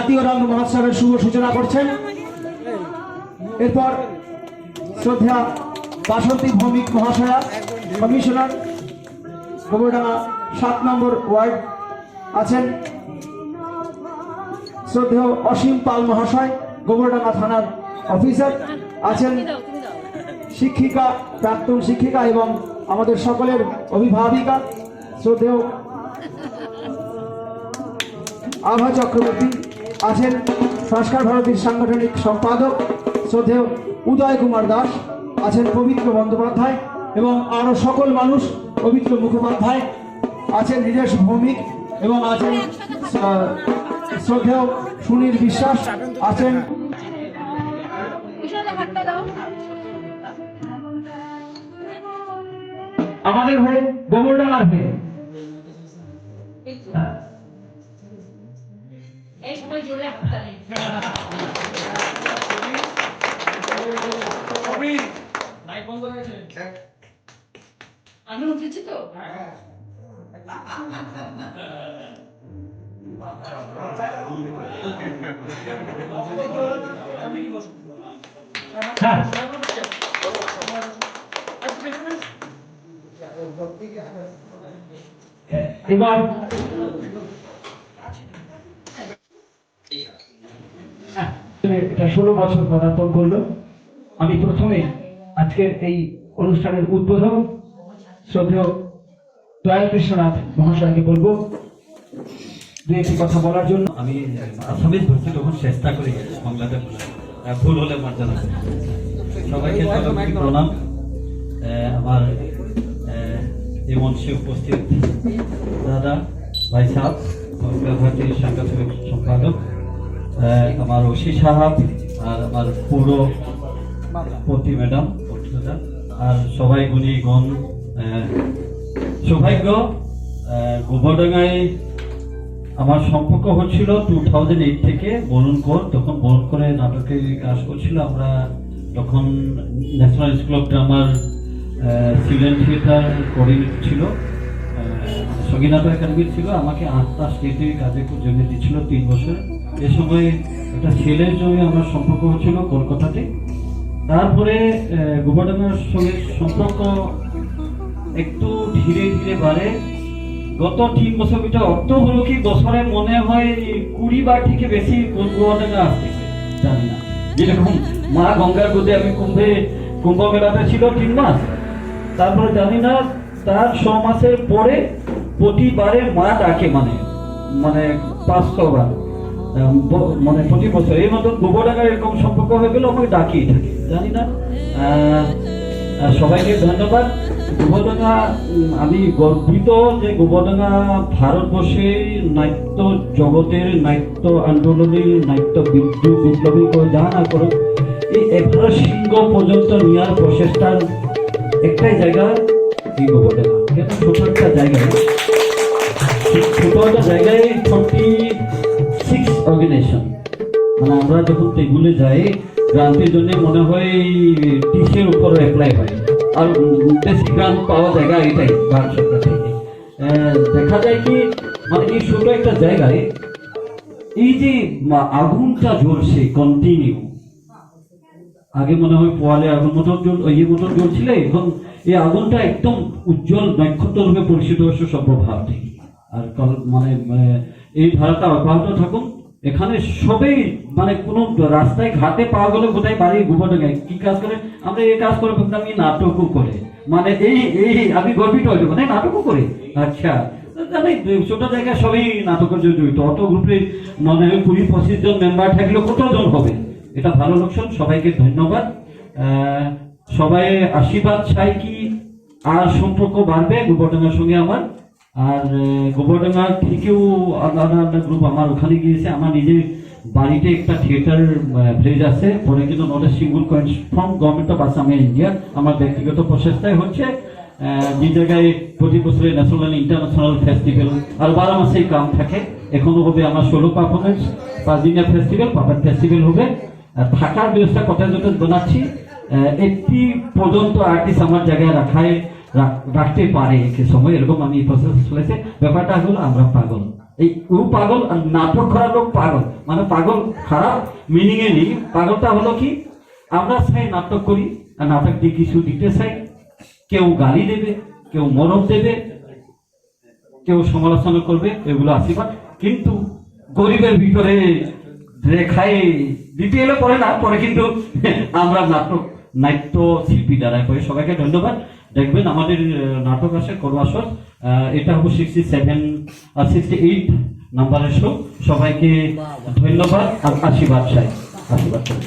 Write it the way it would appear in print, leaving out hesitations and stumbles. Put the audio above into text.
জাতীয় রঙ মহোৎসবের শুভ সূচনা করছেন। এরপর শ্রদ্ধা বাসন্তী ভৌমিক মহাশয়া, কমিশনার গোবরডাঙ্গা 7 নম্বর ওয়ার্ড আছেন। শ্রদ্ধেয় অসীম পাল মহাশয়, গোবরডাঙ্গা থানার অফিসার আছেন। শিক্ষিকা, প্রাক্তন শিক্ষিকা এবং আমাদের সকলের অভিভাবিকা শ্রদ্ধেয় আভা চক্রবর্তী আছেন। সংস্কার ভারতীর সাংগঠনিক সম্পাদক শ্রদ্ধেয় উদয় কুমার দাস আছেন। পবিত্র বন্দ্যোপাধ্যায় এবং আরো সকল মানুষ, পবিত্র মুখোপাধ্যায় আছেন, হৃদেশ ভৌমিক এবং আছেন শ্রদ্ধেয় সুনীল বিশ্বাস আছেন। আমাদের হয়ে গোবরডাঙ্গার হয়ে আমি উঠেছি তো এবার এটা 16 বছর পদার্পণ করলো। আমি প্রথমে আজকের এই অনুষ্ঠানের উদ্বোধক শ্রদ্ধেয় দয়াল কৃষ্ণনাথ মহাশয়কে বলবো দু একটি কথা বলার জন্য। আমি আসামিজ ভর্তি তখন চেষ্টা করি বাংলাতে ভুল হলে মার্জনা করি। সবাইকে প্রণাম। আমার এই মঞ্চে উপস্থিত দাদা, ভাই সাহেব, সংস্কার ভারতীর সাংগঠনিক সম্পাদক, আমার ওসি সাহেব, আর আমার পৌরপতি ম্যাডাম, আর সবাই গুণীগণ, সৌভাগ্য গোবরডাঙ্গায় আমার সম্পর্ক হচ্ছিল 2008 থেকে। বরুণ কর তখন বরুণ করে নাটকে কাজ করছিল। আমরা তখন ন্যাশনাল স্কুল অফ ড্রামার সিলেন থিয়েটার কোঅর্ডিনেটর ছিল, সঙ্গীত নাটক একাডেমির ছিল। আমাকে 8টা স্টেটে কাজে জন্য দিচ্ছিল 3 বছর। এ সময় একটা ছেলের জন্য আমার সম্পর্ক হচ্ছিল কলকাতাতে। তারপরে গোবরডাঙ্গার সঙ্গে সম্পর্ক একটু ধীরে ধীরে বাড়ে। গত 3 বছর ভিতরে অর্থ হলো কি বছরে মনে হয় 20 বার থেকে বেশি গোবরডাঙ্গা আসছে, জানি না। যেরকম মা গঙ্গার গোদে আমি কুম্ভ মেলাতে ছিল 3 মাস, তারপরে জানি না তার 6 মাসের পরে প্রতিবারে মা ডাকে, মানে 500 বার, মানে প্রতি বছর। এই মতন গোবরডাঙ্গার এরকম সম্পর্ক হয়ে গেল, আমাকে ডাকিয়ে থাকে, জানি না। সবাইকে ধন্যবাদ। গোবরডাঙ্গা, আমি গর্বিত যে গোবরডাঙ্গা ভারতবর্ষের নাট্য জগতের, নাট্য আন্দোলনের, নাট্য বিপ্লবী করে যা না করো, এই 11 সিংহ পর্যন্ত নেওয়ার প্রচেষ্টার একটাই জায়গা এই গোবরডাঙ্গা। কেন ছোট একটা জায়গায়, ছোট একটা জায়গায় 26 অর্গানাইজেশন, মানে আমরা যখন টেগুলে যাই গ্রান্টের জন্য মনে হয় 30-এর উপর অ্যাপ্লাই হয়, আর বেশি গ্রান্ট পাওয়া জায়গা এটাই ভারত সরকার থেকে। দেখা যায় কি, মানে এই ছোট একটা জায়গায় এই যে আগুনটা জ্বলছে কন্টিনিউ, আগে মনে হয় পোয়ালে আগুন মতন মতন জ্বলছিল, এখন এই আগুনটা একদম উজ্জ্বল নক্ষত্র রূপে পরিচিত হচ্ছে সর্বভারত থেকে। আর মানে এই ধারাটা অব্যাহত থাকুন। এখানে সবাই, মানে কোনো রাস্তায় ঘাটে পাওয়া গেলে কোথায় বাড়ি গোবরডাঙ্গায় কি কাজ করে, আমরা এই কাজ করে আমি নাটকও করে, মানে এই আমি গর্বিত হয়ে যাবো, নাটকও করে। আচ্ছা, ছোট জায়গায় সবাই নাটকের জন্য জড়িত। অত গ্রুপে মনে হয় 20-25 জন মেম্বার থাকলে কতজন হবে, এটা ভালো লক্ষণ। সবাইকে ধন্যবাদ। সবাই আশীর্বাদ চাই কি আর সম্পর্ক বাড়বে গোবরডাঙ্গার সঙ্গে আমার। আর গোবরডাঙ্গা থেকেও আলাদা গ্রুপ আমার ওখানে গিয়েছে। আমার নিজের বাড়িতে একটা থিয়েটার প্লেজ আছে, পরে কিন্তু not a single coins from government of Assam India. আমার ব্যক্তিগত প্রচেষ্টায় হচ্ছে, যে জায়গায় প্রতি বছরে ন্যাশনাল ইন্টারন্যাশনাল ফেস্টিভ্যাল আর 12 মাসেই কাম থাকে। এখনো হবে আমার 16 পারফরমেন্স, 5 দিনের ফেস্টিভ্যাল, পাপার ফেস্টিভ্যাল হবে। থাকার ব্যবস্থা কথা যত বানাচ্ছি, 80 পর্যন্ত আর্টিস্ট আমার জায়গায় রাখতে পারে এক সময়, এরকম আমি প্রসেস চলেছে। ব্যাপারটা হলো আমরা পাগল, এই ও পাগল আর নাটক করা লোক পাগল, মানে পাগল খারাপ মিনিং এ নেই। পাগলটা হলো কি, আমরা চাই নাটক করি আর নাটক দিয়ে কিছু দিতে চাই, কেউ গালি দেবে, কেউ মরম দেবে, কেউ সমালোচনা করবে, এগুলো আশীর্বাদ। কিন্তু গরিবের ভিতরে রেখায় দিতে এলে পরে না, পরে কিন্তু আমরা নাট্য শিল্পী দ্বারা করে। সবাইকে ধন্যবাদ। দেখবেন আমাদের নাটক আছে করবাসর, এটা হবো 68 নাম্বারের শো। সবাইকে ধন্যবাদ আর আশীর্বাদ চাই, আশীর্বাদ চাই।